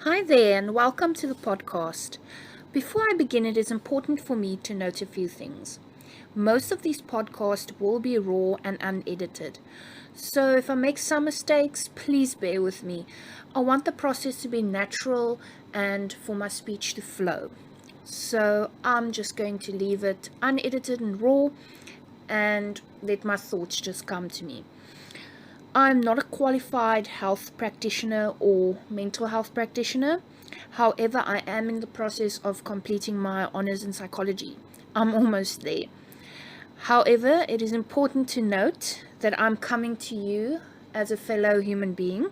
Hi there, and welcome to the podcast. Before I begin, it is important for me to note a few things. Most of these podcasts will be raw and unedited, so if I make some mistakes, please bear with me. I want the process to be natural and for my speech to flow. So I'm just going to leave it unedited and raw and let my thoughts just come to me. I'm not a qualified health practitioner or mental health practitioner. However, I am in the process of completing my honors in psychology. I'm almost there. However, it is important to note that I'm coming to you as a fellow human being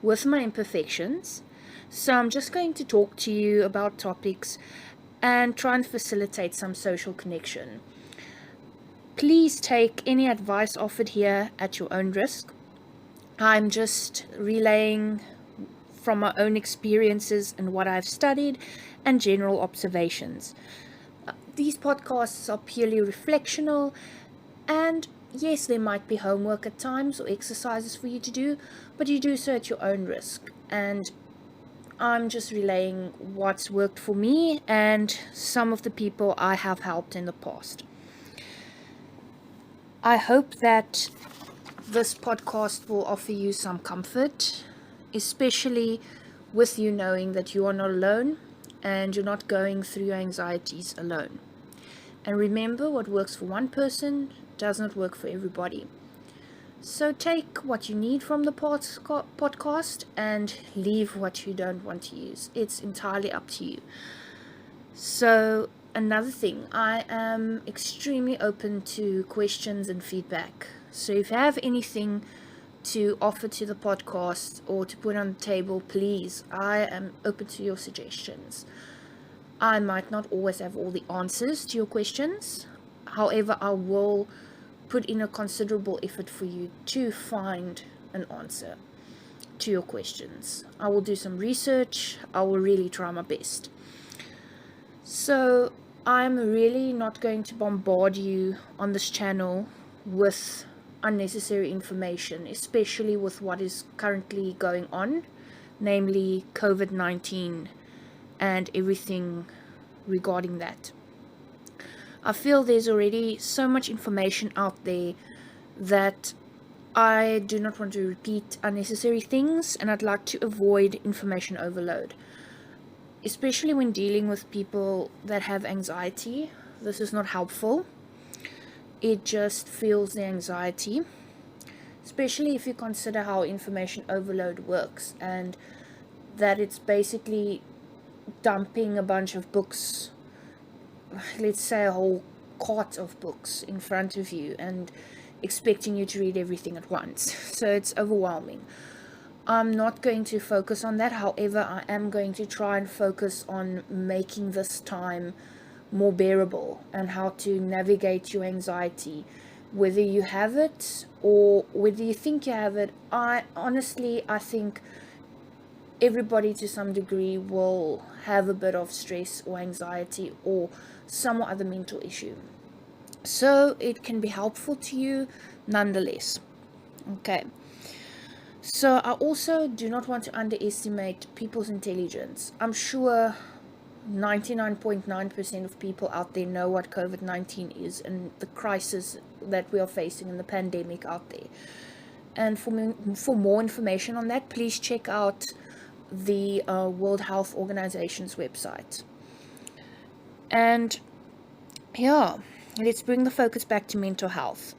with my imperfections. So I'm just going to talk to you about topics and try and facilitate some social connection. Please take any advice offered here at your own risk. I'm just relaying from my own experiences and what I've studied and general observations. These podcasts are purely reflectional, and yes, there might be homework at times or exercises for you to do, but you do so at your own risk. And I'm just relaying what's worked for me and some of the people I have helped in the past. I hope that this podcast will offer you some comfort, especially with you knowing that you are not alone and you're not going through your anxieties alone. And remember, what works for one person does not work for everybody. So take what you need from the podcast and leave what you don't want to use. It's entirely up to you. So another thing, I am extremely open to questions and feedback. So if you have anything to offer to the podcast or to put on the table, please, I am open to your suggestions. I might not always have all the answers to your questions. However, I will put in a considerable effort for you to find an answer to your questions. I will do some research. I will really try my best. So I'm really not going to bombard you on this channel with unnecessary information, especially with what is currently going on, namely COVID-19 and everything regarding that. I feel there's already so much information out there that I do not want to repeat unnecessary things, and I'd like to avoid information overload. Especially when dealing with people that have anxiety, this is not helpful. It just fuels the anxiety, especially if you consider how information overload works and that it's basically dumping a bunch of books, let's say a whole cart of books in front of you and expecting you to read everything at once. So it's overwhelming. I'm not going to focus on that. However, I am going to try and focus on making this time more bearable and how to navigate your anxiety, whether you have it or whether you think you have it. I think everybody to some degree will have a bit of stress or anxiety or some other mental issue. So it can be helpful to you nonetheless. Okay. So I also do not want to underestimate people's intelligence. I'm sure 99.9% of people out there know what COVID-19 is and the crisis that we are facing in the pandemic out there. And for more information on that, please check out the World Health Organization's website. And yeah, let's bring the focus back to mental health.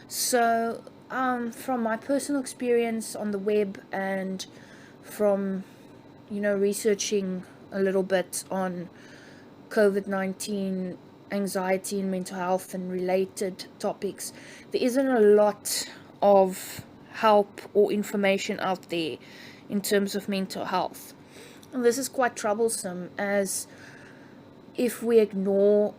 So from my personal experience on the web and from researching a little bit on COVID-19, anxiety and mental health and related topics, there isn't a lot of help or information out there in terms of mental health. And this is quite troublesome, as if we ignore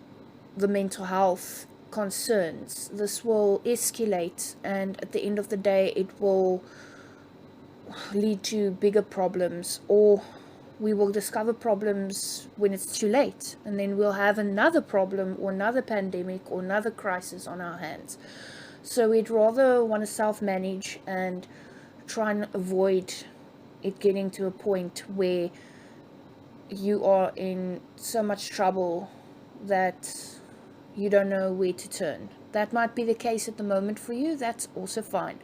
the mental health concerns, this will escalate, and at the end of the day it will lead to bigger problems, or we will discover problems when it's too late, and then we'll have another problem or another pandemic or another crisis on our hands. So we'd rather want to self-manage and try and avoid it getting to a point where you are in so much trouble that you don't know where to turn. That might be the case at the moment for you. That's also fine.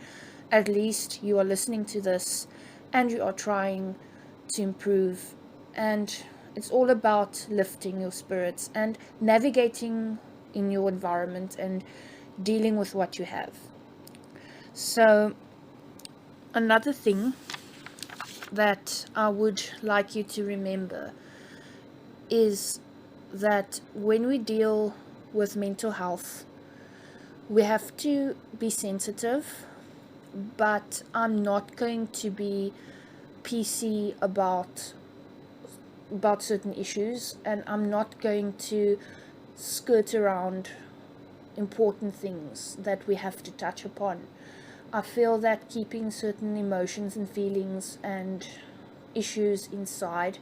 At least you are listening to this and you are trying to improve. And it's all about lifting your spirits and navigating in your environment and dealing with what you have. So, another thing that I would like you to remember is that when we deal with mental health, we have to be sensitive, but I'm not going to be PC about certain issues, and I'm not going to skirt around important things that we have to touch upon. I feel that keeping certain emotions and feelings and issues inside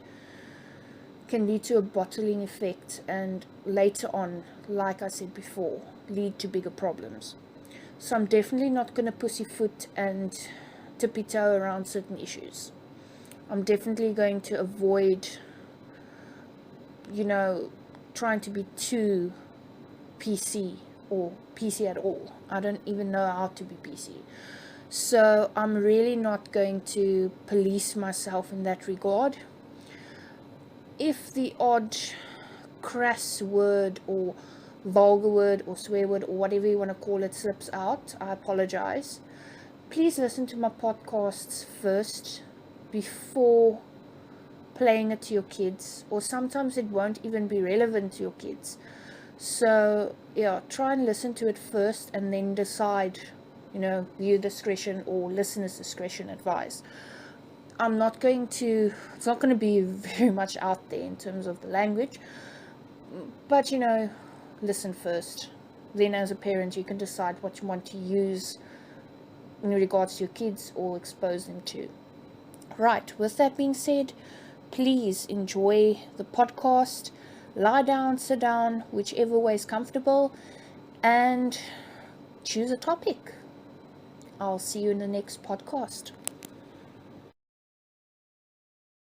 can lead to a bottling effect, and later on, like I said before, lead to bigger problems. So I'm definitely not going to pussyfoot and tippy-toe around certain issues. I'm definitely going to avoid, trying to be too PC or PC at all. I don't even know how to be PC. So I'm really not going to police myself in that regard. If the odd crass word or vulgar word or swear word or whatever you want to call it slips out, I apologize. Please listen to my podcasts first before playing it to your kids, or sometimes it won't even be relevant to your kids. So yeah, try and listen to it first and then decide, viewer discretion or listener's discretion advised. It's not going to be very much out there in terms of the language, but listen first. Then as a parent, you can decide what you want to use in regards to your kids or expose them to. Right, with that being said, please enjoy the podcast. Lie down, sit down, whichever way is comfortable, and choose a topic. I'll see you in the next podcast.